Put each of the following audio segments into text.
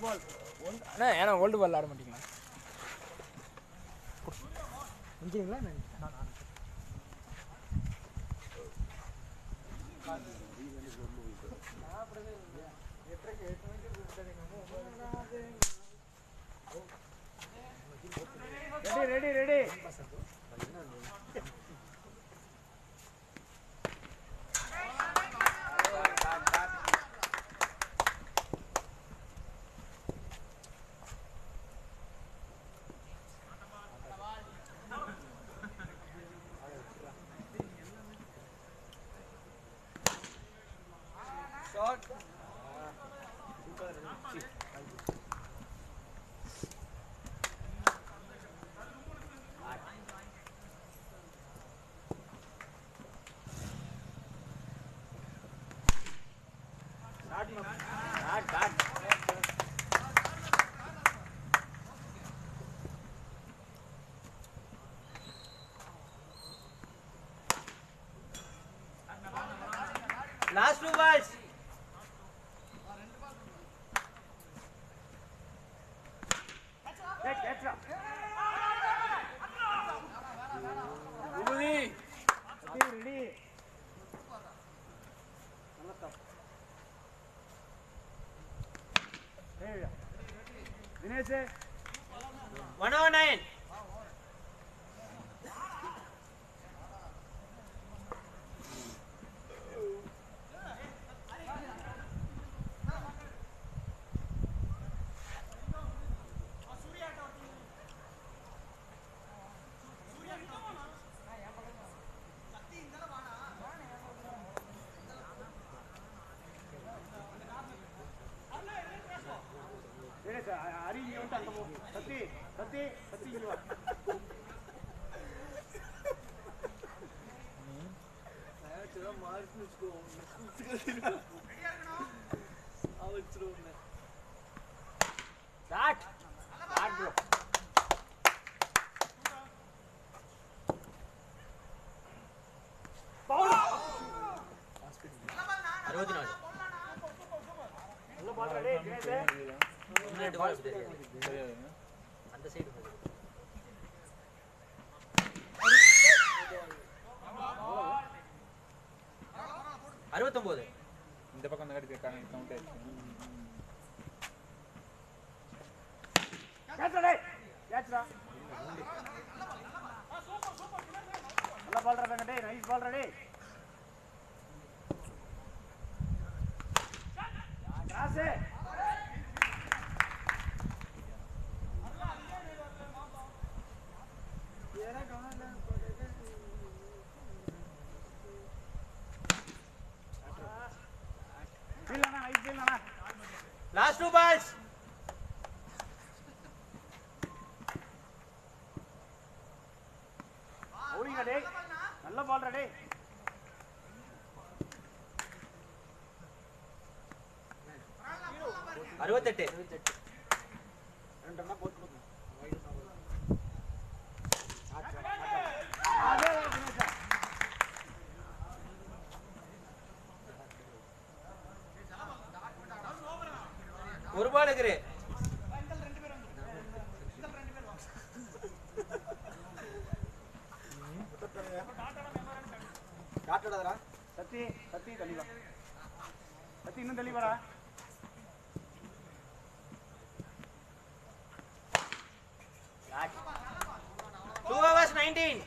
பால் அண்ணா ஏன்னா old ball ஆட மாட்டீங்களா செஞ்சுங்களா ready ready ready Last 2 balls. catch up. Ready. Ready. Hey. Dinesh. 109. Ari ni untuk kamu. Sati luar. Saya cuma mark musko. Awal terus. Start bro. Foul. 64. நல்ல ball ready Dinesh. அந்த side 69. இந்த பக்கம் அந்த கட்டி count ஆயிடுச்சு. கேட்ச்டா நல்ல ball ready nice ball ready cross Last 2 balls. ஓடிங்க டேய் நல்ல பால் ரெடி 68. ரெண்டெண்ணா போட்டு கொடுங்க ஒரு பால் இருக்குது. காட்டடா சத்தி தள்ளி வா சத்தி இன்னும் தள்ளி வாடா 2 hours 19.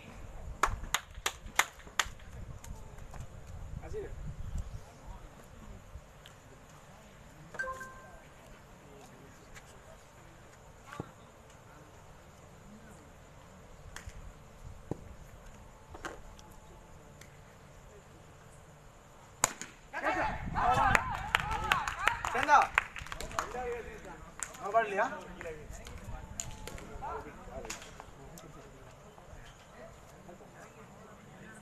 चंदा मोबाइल लिया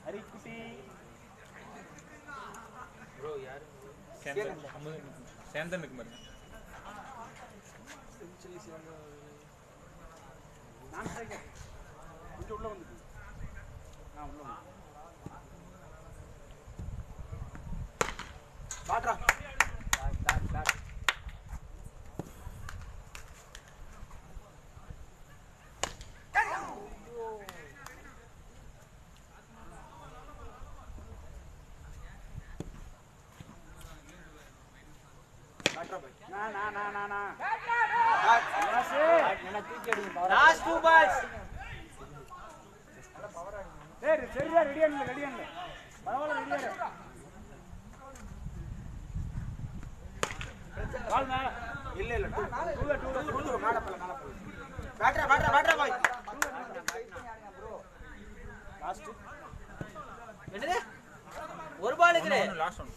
हरी कुटी bro यार சேந்தன் இருக்கு பாருங்க நான் ஸ்ட்ரைக்கர் இங்க உள்ள வந்து நான் உள்ள வந்து பாட்ரா பேட் லாஸ்ட் 2 பால்ஸ். சரியா ரெடியா இல்ல பரவாயில்ல ரெடியா பால் மேல இல்ல டூ மேல பேட்டரா பாய் லாஸ்ட் என்னது ஒரு பால் இருக்குடே. லாஸ்ட் ஒன்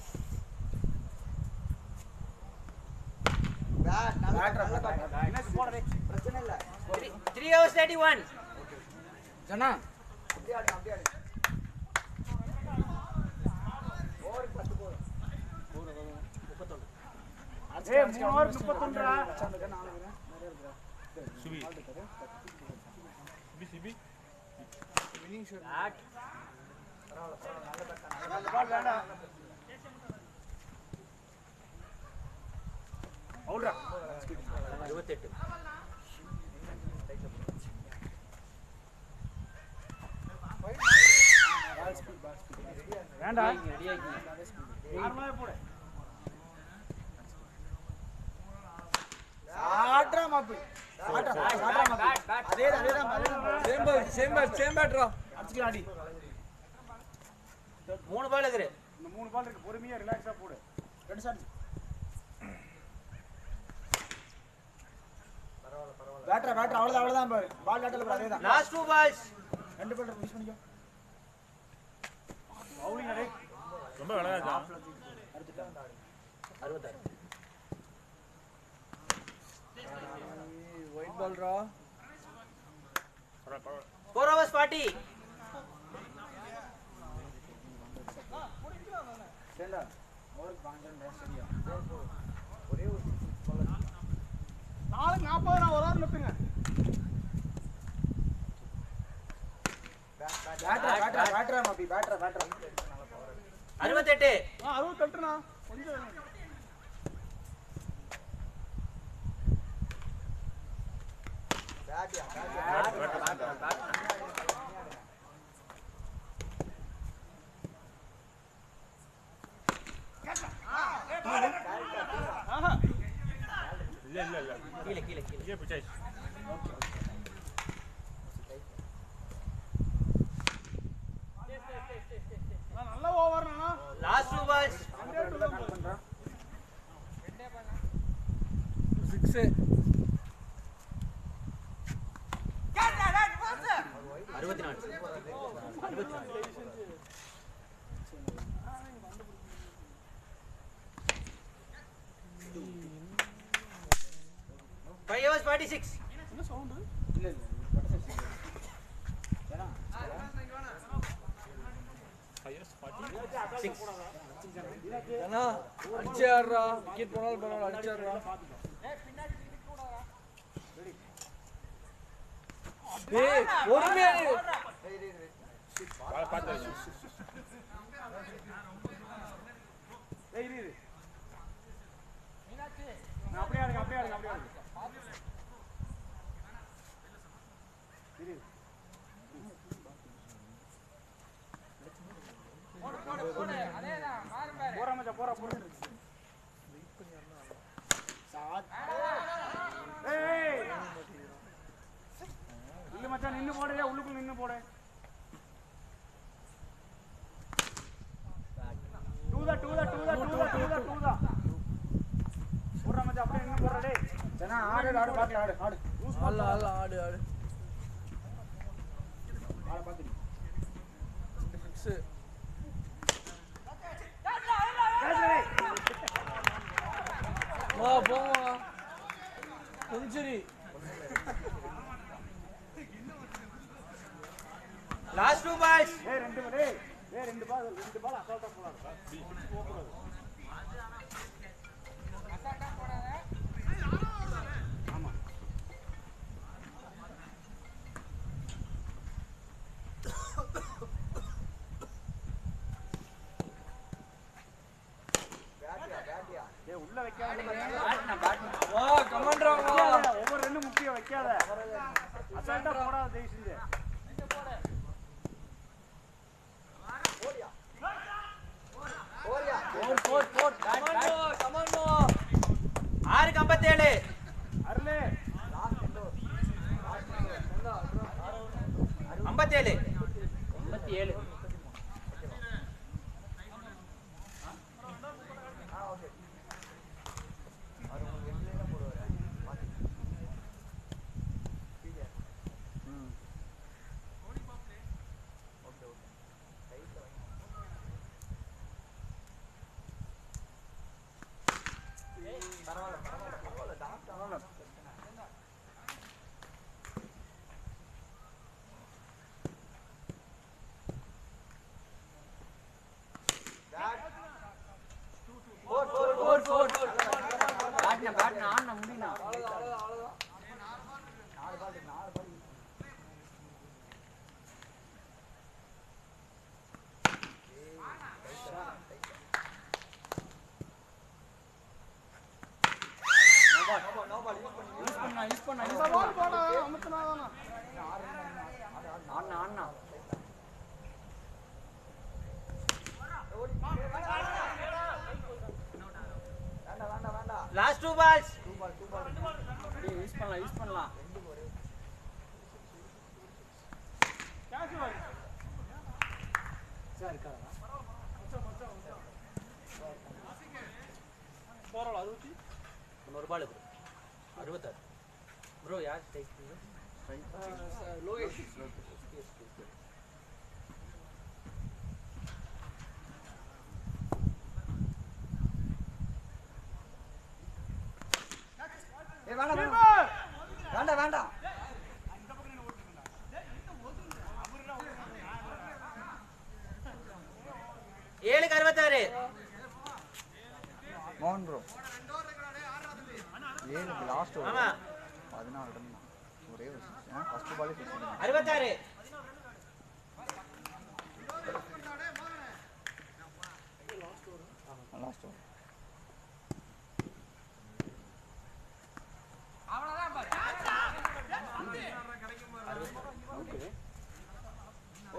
இன்னைக்கு போடவே பிரச்சனை இல்ல 3 hours 31. ஜனா அப்படியே ஆடு ஓவர் 10 போடு 31 ஏய் 3 ஓவர் 31 ரா சுபி சிபி வினிங் ஷாட் பால் வேண்டாம் அவுட்ரா 28. வேண்டாம் ரெடியாகி நார்மலா போடு ஆட்ரா மாப்பு ஆட்ரா மாப்பு அதேதான் சேம் பேட்ரா அடிச்சுக்கலாம் அடி 3 பால் இருக்கு. இந்த 3 பால் இருக்கு பொறுமையா ரிலாக்ஸா போடு ரெண்டு ஷாட் பேட்டர் அவ்வளவுதான் பாரு பால் டாட்டல பாரு அதேதான் லாஸ்ட் 2 பால்ஸ். ரெண்டு பால் மிஸ் பண்ணிக்கோ பவுலிங் அடே ரொம்ப விளையாடா 66. ஒயிட் பால் ரா 4 hours 40. சேண்டா ஓவர் பாஞ்சன் சரியா ஒரே ஒரு நாளைக்கு 40 நான் ஒரு ஓவர் நிறுத்துங்க பேட்டரா மாப்பி பேட்டரா 68. 68னா கொஞ்சம் இல்ல கீழே ये पूछाइस நல்ல ஓவர் நானா லாஸ்ட் 2 பால்ஸ். 6 5 hours 46. என்ன சவுண்ட் இல்ல ஏனா highest 6. ஏனா அடிச்சாரா விக்கெட் போனாலும் அடிச்சாரா டேய் பொறுமையா பால் பாத்து ஏய் இரு நான் அப்படியே ஆடுங்க இரு போற மச்சான் போற ஏய் இல்ல மச்சான் நின்னு போடுறியா உள்ளுக்குள்ள நின்னு போடு டூதா போற மச்சான் அப்படியே நின்னு போற டேய் ஜனா ஆடு பாக்கல ஆடு ஆடு ஆள பாத்து சிக்ஸ் வா போமா செஞ்சுரி லாஸ்ட் 2 பால்ஸ். ரெண்டு பால் அசால்ட்டா போறாரு ஆமா உள்ள வைக்காத வா கமாண்டரா ஒவ்வொரு ரெண்டு முக்கியம் வைக்காத அசால்ட்டா போடாத தயவு செஞ்சு ஓவர் 57. 57. Last 2 balls. யூஸ் பண்ணலாம். சார் இருக்காரா? போறோம் 60. ஒரு பால் bro. 66. Bro யார் ஸ்ட்ரைக் லோகேஷ். வேண்டாம். ஏழுக்கு 66. மோகன் ப்ரோ 7 லாஸ்ட் ஓவர் ஆமா 14 ரன் ஒரே ஒரு ஃபர்ஸ்ட் பாலே 66. லாஸ்ட் ஓவர்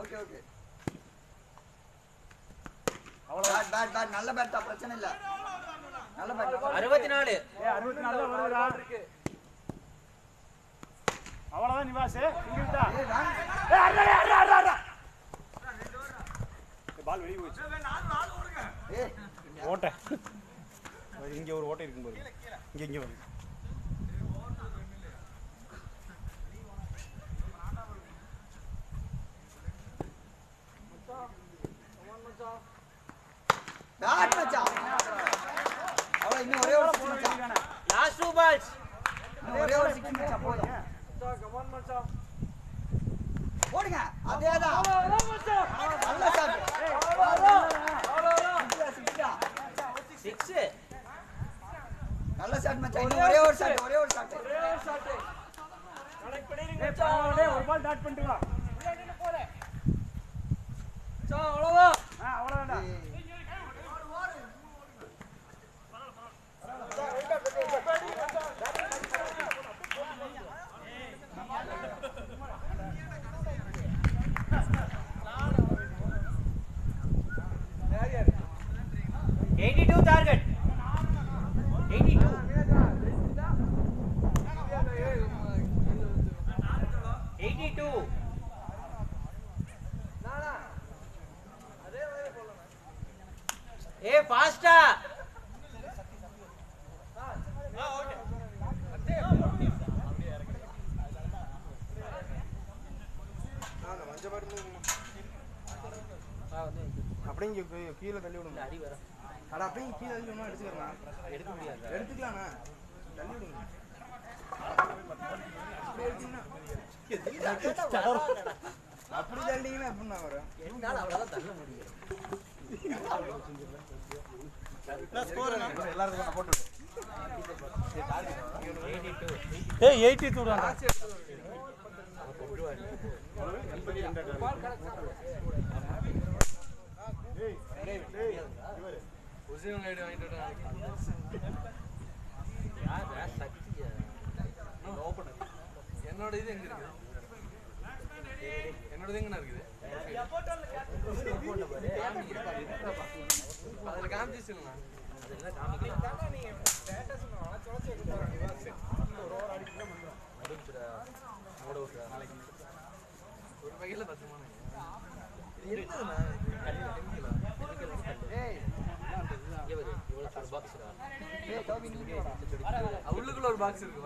ஓகே பேட் நல்ல பேட் தான் பிரச்சனை இல்ல நல்ல பேட் 64. 64 வருதுடா. அவ்வளவுதான் நிவாஸ். இங்க விட்டா. பால் வெளிய போச்சு. ஓட்டை. இங்க ஒரு ஓட்டை இருக்கும் பாருங்க. இங்க வந்து. பேட் மச்சான் அவள இன்னும் ஒரே ஒரு 6 மச்சான் Last 2 balls. இன்னும் ஒரே ஒரு 6 மச்சான் போதும் கமான் மச்சான். போடுங்க அதேதான் நல்ல ஷாட் 6. நல்ல ஷாட் மச்சான் இன்னும் ஒரே ஒரு ஷாட் கனெக்ட் பண்ணிருங்க டேய் மச்சான். ஒரு பால் டாட் பண்ணிட்டு வா. மச்சான் அவ்வளவுதான். அவ்வளவுதான்டா. யார் யார்? 82 target. 82. 82. நானா அதே மாதிரி போலாம். ஏய் ஃபாஸ்டா. ஓகே. அப்படியே இங்க கீழ தள்ளி விடுங்க. அடி வர. அட அப்படியே கீழ தள்ளி விடுமா எடுத்துக்கலாம். எடுக்க முடியாது. எடுத்துக்கலாம்ண்ணா. தள்ளி விடுங்க. அப்படி தள்ளிங்கன்னா எப்படின்னா வரும்? என்னால அவ்வளவுதான் தள்ள முடியும். எல்லாருக்கும் போட்டு 82. ஏய் 82 தான். ஒரிஜினல் ஐடி வாங்கிட்டு என்னோட இது எங்க இருக்கு? என்னோட எங்க இருக்குது? அதுல காமிச்சிச்சுங்களா? அதெல்லாம் காமிக்கலாம். நீங்க ஸ்டேட்டஸ் தொலைச்சு வைக்க போறாங்க. மூட விட்டுறா நாளைக்கு. பையில 10 மானே ஏய் ஏய் தோபி நீ உள்ளுக்குள்ள ஒரு பாக்ஸ் இருக்கு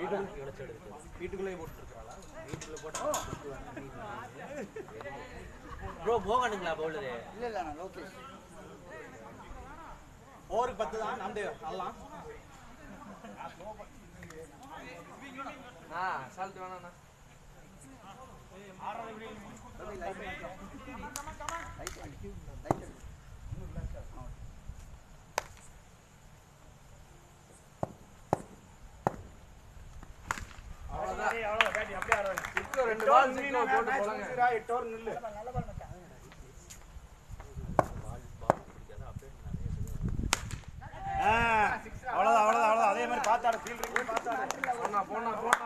வீட்டுக்குள்ளே போட்டுருக்காளா வீட்டுக்குள்ள போட்டா ப்ரோ மோகனுங்களா பவுலரு இல்ல இல்ல நான் லோகேஷ் ஓவருக்கு 10 தான் நாமதேவ் ஆடலாம் சால்ட் வேணாண்ணா தோபி லைட் அவ்வளவுதான் பேட்டி அப்படியே ஆடுறாங்க இப்போ 2 பால் சிக்னோ போட்டு போலாங்க 8 ஓவர் நில்லு நல்ல பால் மச்சான் அவ்வளவுதான் அதே மாதிரி பார்த்தாடு ஃபீல்டிங் பார்த்தாடு போனா நோபால்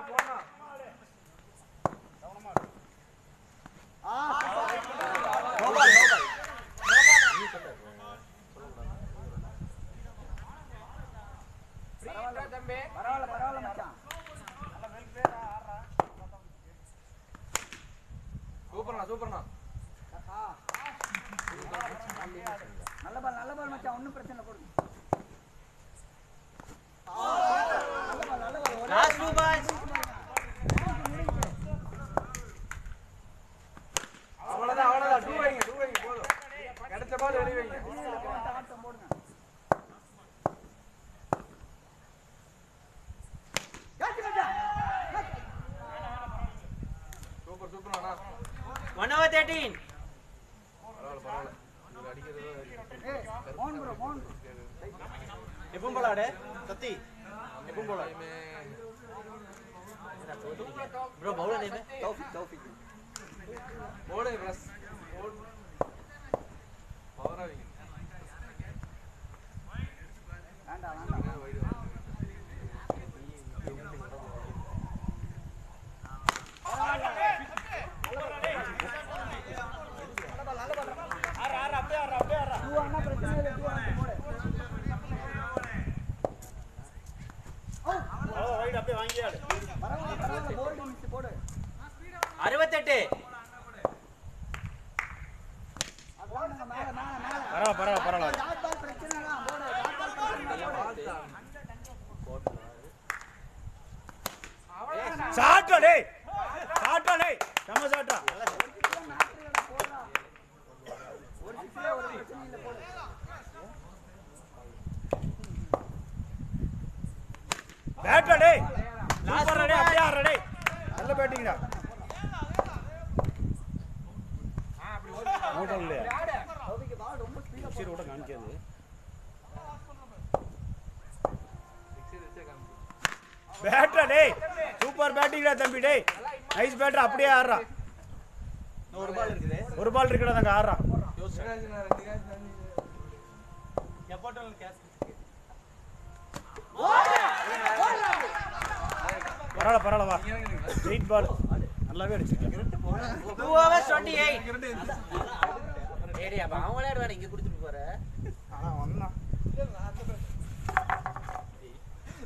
பரவாயில்ல மச்சான் சூப்பர்ண்ணா நல்ல பால் மச்சான் ஒண்ணும் பிரச்சனை இல்ல போடுங்க நல்ல பால் லாஸ்ட் 2 பால்ஸ் அவ்வளவுதான் 2 வைங்க போதும் கிடைச்ச பால் வெளிய வைங்க ஆட்டம் போடுங்க கேட்ச் மச்சான் சூப்பர்ண்ணா 1 over 13 பரவாயில்ல இவர் அடிக்கிறதோ ஏய் மோன் ப்ரோ எப்பவும் போல ஆடு சத்தி எப்பவும் போல ப்ரோ பவுலர் நேம் தௌஃபிக் போடு பிரஸ் பவரா வைங்க வேண்டாம் வைடு அண்ணா பிரச்சனை இல்ல போடு ரைட் அப்படியே வாங்கி ஆடு பரவாயில்ல போல்ட் மிஸ் போடு 68 போடுங்க மேல பரவாயில்ல டாட் பால் பிரச்சனை தான் போடு டாட் பால் பிரச்சனை போடு சாட்டா டேய் நம்ம சாட்டா ஒரு சிக்ஸ்ல ஒரு பிரச்சனை இல்ல போடு பேட்டா டேய் சூப்பர் டேய் அப்படியே ஆடுற டேய் நல்ல பேட்டிங்டா மோட்டர் இல்லையா தௌஃபிக் பால் ரொம்ப ஸ்பீடா சரி ஓட காமிக்காது பேட்டா டேய் சூப்பர் பேட்டிங்டா தம்பி டேய் நைஸ் பேட்டர் அப்படியே ஆடுறா ஒரு பால் இருக்குடா தங்க ஆடுறா பரவாயில்ல வா 8 பால் நல்லாவே அடிச்சிருக்கேன் 2 over 28 ஏடி அப்ப அவன் விளையாடுவாரு இங்க குடுத்துட்டு போற ஆனா வந்தான்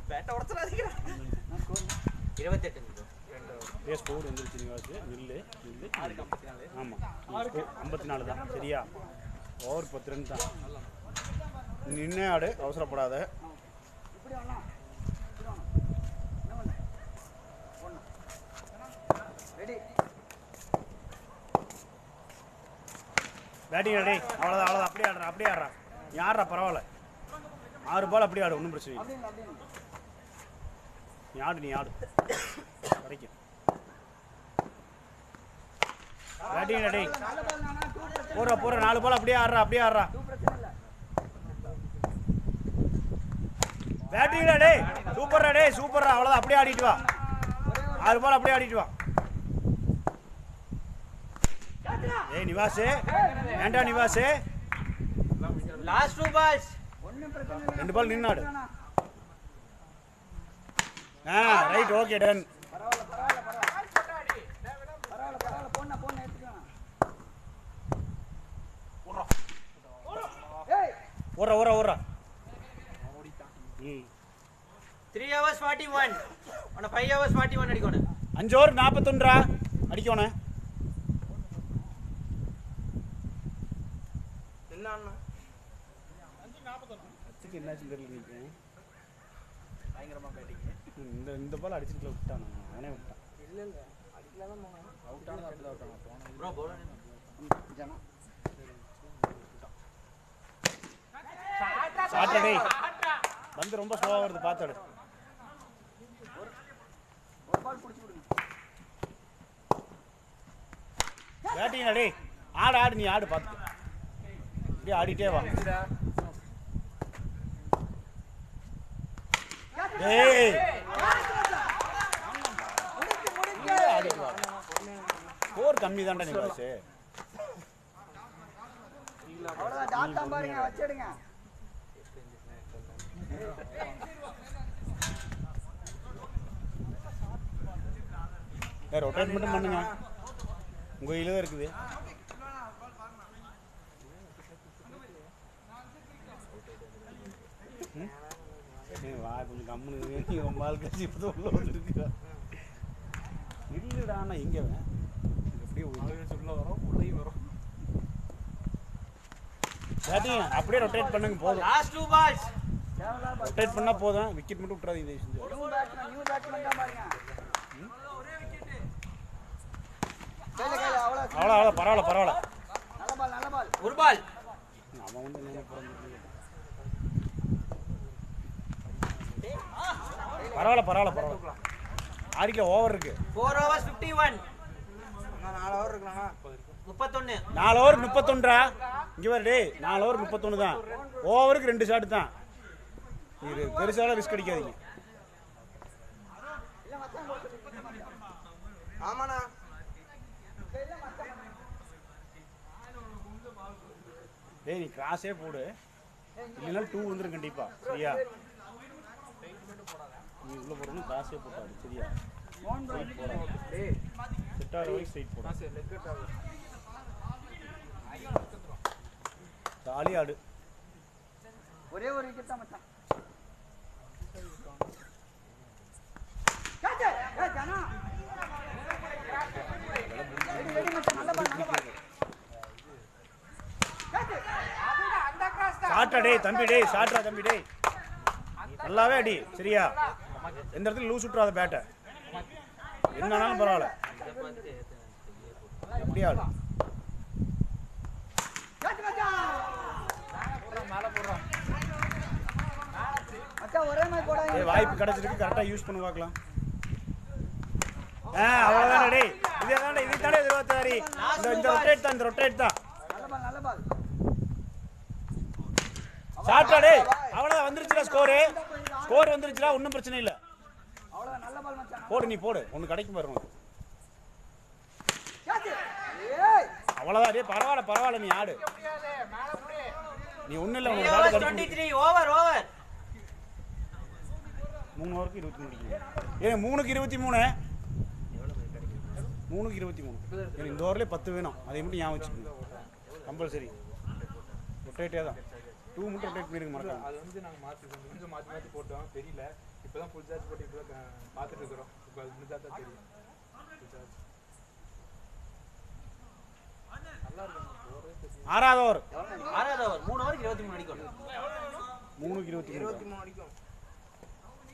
பேட்ட உடைச்சறாதீங்க 28 ரேஸ் ஸ்கோர் வந்துருச்சு நீங்க நில்லு 6:54 ஆமா 54 தான் சரியா ஓவர் 10 ரன் தான் நின்னே ஆடு அவசரப்படாத இப்படி வாங்க ரெடி பேட்டிங் ரெடி அவ்வளோதான் அப்படியே ஆடுறா யாரா பரவாயில்ல 6 பால் அப்படியே ஆடு ஒன்றும் பிரச்சனை இல்லை நீ ஆடு வரைக்கும் பேட்டிங் ரெடி போற 4 பால் அப்படியே ஆடுறா பேட்டிங் ரெடி சூப்பர்ரா அவ்வளோதான் அப்படியே ஆடிட்டு வா 6 பால் அப்படியே ஆடிட்டு வா ஏய் நிவாஸ் ஏண்டா நிவாஸ் லாஸ்ட் 2 balls 2 பால் நின்னாடு ரைட் ஓகே டன் பரவாயில்ல போண்ணா எடுத்துக்கலாம் ஓடுறா 3 hours 41 உன 5 hours 41 அடிக்கணும் 5 ஓவர் 41 அடிக்கணும் அச்சுக்கு என்னாச்சு தெரியல நிற்கிறேன். பயங்கரமா பேட்டிங். இந்த பால் அடிச்சுட்டு விட்டான், அவனே விட்டான். இல்ல அடிக்கல தான் போனான். அவுட் ஆனது அப்படி அவுட் ஆனா போனான். ப்ரோ போல ஜனா சாட்டர்டே வந்து ரொம்ப ஸ்லோவா வருது, பார்த்தாடு. ஒரு பால் புடிச்சு விடுங்க. பேட்டிங் அடே, ஆடு ஆடு, நீ ஆடு பார்த்து இப்படியே ஆடிட்டே வா. ஏய் ஆடிட்டு வா, ஸ்கோர் கம்மி தான்டா நீ பாஸ். அவ்வளவுதான், டாட் தான் பாருங்க, வச்சிடுங்க. ரொட்டேட் மட்டும் பண்ணுங்க, உங்க கையில தான் இருக்குது. வா கொஞ்சம் கம்முனு, ரொம்ப ஆள் கட்சி இப்போ உள்ள வந்துருக்கு. இல்லைடாண்ணா எங்கே அப்படியே உள்ள வரும், உள்ளேயும் வரும். பேட்டிங் அப்படியே ரொட்டேட் பண்ணுங்க போதும். Last 2 balls. ரொட்டேட் பண்ணா போதும், விக்கெட் மட்டும் விட்டுறாதீங்க தயவு செஞ்சு. நியூ பேட்ஸ்மேன் தான் பாருங்க. கையில அவ்வளோ அவ்வளோ பரவாயில்ல பரவாயில்ல. நல்ல பால். ஒரு பால். அவன் வந்து என்ன பரவாயில்ல பரவாயில்ல. ஆடிக்கல ஓவர் இருக்கு. 4 overs 51. 4 ஓவர் இருக்கலாம். 31. 4 ஓவர் 31டா. இங்க வர டேய், 4 ஓவர் 31 தான். ஓவருக்கு 2 ஷாட் தான். இது பெருசால ரிஸ்க் அடிக்காதீங்க. ஆமாண்ணா. டேய் நீ கிராஸே போடு, இல்லைன்னா 2 வந்துடும் கண்டிப்பா. சரியா, நீ உள்ள போடணும், கிராஸே போட்டாடு. சரியா, செட் ஆகிற வரைக்கும் ஸ்ட்ரைட் போடு. ஜாலி ஆடு. ஒரே ஒரு விக்கெட் தான் மச்சான். ஜனா சாட்டா டேய் தம்பி, டேய் சாட்டா தம்பி, டேய் நல்லாவே அடி. சரியா, எந்த இடத்துல லூஸ் விட்டுறாத பேட்டை, என்னன்னாலும் பரவாயில்ல. எப்படியா ஆடு. ஒரே மாதிரி போடாதீங்க. வாய்ப்பு கிடைச்சிருக்கு, கரெக்டாக யூஸ் பண்ணி பார்க்கலாம். அவ்வளோதான் டேய், இதே தானே, இது தானே எதிர்பார்த்தாரு. இந்த ரொட்டேட் தான், இந்த ரொட்டேட் தான். நல்ல பால். சாட்டா டேய், அவ்வளோதான் வந்துருச்சுடா. ஸ்கோர் வந்துருச்சுடா, ஒன்றும் பிரச்சனை இல்லை. அவ்வளவுதான், நல்ல பால் மச்சான். போடு, நீ போடு, ஒன்று கிடைக்கும் பாரு உனக்கு. ஏய் அவ்வளோதான் டேய், பரவாயில்ல நீ ஆடு. நீ ஒன்றும் இல்லை, 3 உனக்கு overs ஆடு 23. ஓவர் 3 ஓவருக்கு 23 முடிக்கணும். ஏன் 3க்கு 23? 3க்கு 23. எனக்கு இந்த ஓவர்லேயே 10 வேணும், அதை மட்டும் ஞாபகம் வச்சுக்கணும். கம்பல்சரி ரொட்டேட்டே தான். 2 மட்டும் ரொட்டேட் பண்ணிருங்க மறக்காம. அது வந்து நாங்கள் கொஞ்சம் மாற்றி போட்டோம், தெரியல. இப்போ தான் ஃபுல் சார்ஜ் போட்டு இப்போ தான் பார்த்துட்டு இருக்கிறோம். இப்போ அது முடிஞ்சா தான் தெரியும். ஃபுல் சார்ஜ் நல்லா இருக்கும். 6வது ஓவர். 6வது ஓவர் 3 overs 23 அடிக்கணும். 3க்கு 23. அடிக்கும்.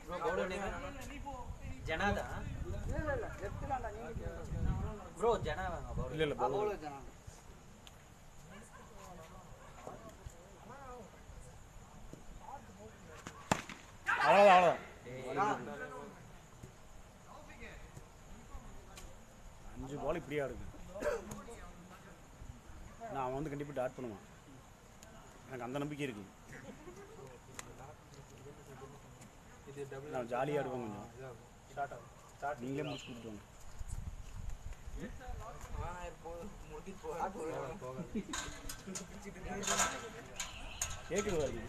ப்ரோ பவுலர் நேம் ஜனாதா. இல்ல லெஃப்ட் தான்டா நீங்க. ப்ரோ ஜனாவாங்க பவுலர். இல்லை பவுலர். பவுலர் ஜனா. அவ்வளோதான். 5 பால் இப்படியா இருக்கு. நான் அவன் வந்து கண்டிப்பாக டாட் பண்ணுவான், எனக்கு அந்த நம்பிக்கை இருக்கு. இது டபுள் நான் ஜாலியாக ஆடுவேன் கொஞ்சம். ஸ்டார்ட் ஆகும். நீங்களே முடிச்சு கொடுத்துருவாங்க. கேட்குது வருது.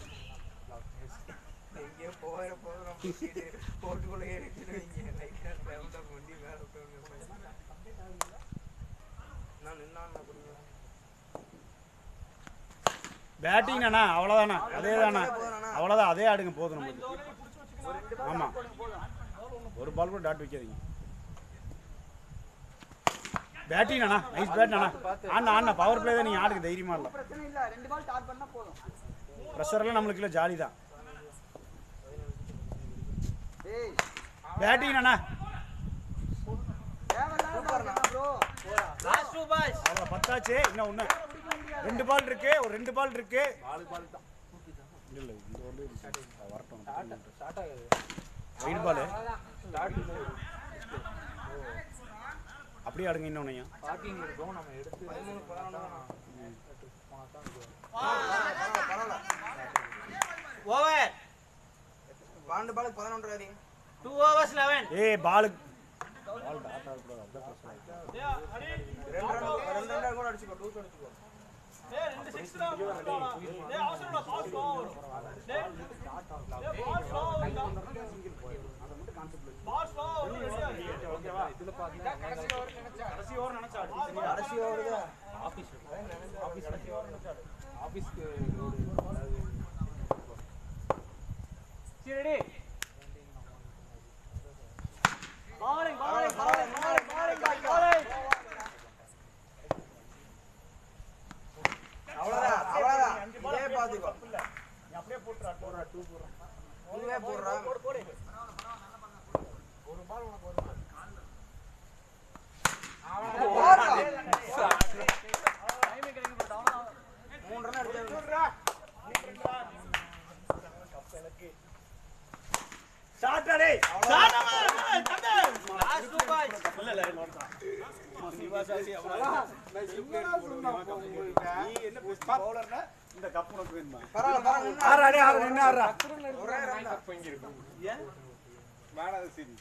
பேட்டிங் அண்ணா, அவ்வளோதாண்ணா, அதே தானே, அவ்வளோதான், அதே ஆடுங்க போதும் நம்மளுக்கு. ஆமாம், ஒரு பால் கூட டாட் வைக்காதீங்க. பேட்டிங் அண்ணா நைஸ் பேட் அண்ணா ஆனா பவர் பிளே தான் நீ ஆடுக்கு தைரியமா இல்ல பிரச்சனை இல்ல 2 பால் டாட் பண்ணா போதும் பிரஷர் எல்லாம் நம்மளுக்கு இல்ல ஜாலி தான் ஏய் பேட்டிங் அண்ணா தேவலாம் ப்ரோ லாஸ்ட் 2 பால்ஸ் அவ்வளவு பத்தாச்சு இன்னும் ஒண்ணு 2 பால் இருக்கு ஒரு 2 பால் இருக்கு பால் தான் இல்ல இந்த ஓவர் வரட்டும் ஸ்டார்ட் ஆகுது வைட் பால் ஸ்டார்ட் அப்படியே ஆடுங்க இன்னொன்னையா பார்க்கிங் இருக்கும் நம்ம எடுத்து 13 போனா தான் பரவாயில்ல ஓவர் 12 பாலுக்கு 11 ரேடிங் 2 overs 11 ஏய் பால் ரெண்டு கூட அடிச்சுக்கோ 2 அடிச்சுக்கோ கடைசி ஓவர் தான் ஆபீஸ்க்கு ரெடி bowling அவ்வளவுதான் இதே பாத்துக்கோ நீ அப்படியே போட்டுறா 2 போடுறா நீவே போடுறா ஒரு பால் உனக்கு ஒரு பால் டைமிங் கிடைக்கும் பட் அவனா 3 ரன் அடிச்சாரு ஸ்டார்ட் அடே லாஸ்ட் 2 பால்ஸ் இல்ல சிவாசாசி அவரா நீ என்ன பவுலர்னா இந்த கப் உனக்கு வேணுமா பரவாயில்ல ஆறு அடி ஆறு நின்னு ஆறா ஒரே ரன் தான் இங்க இருக்கும் ஏன் வேணாம் சரி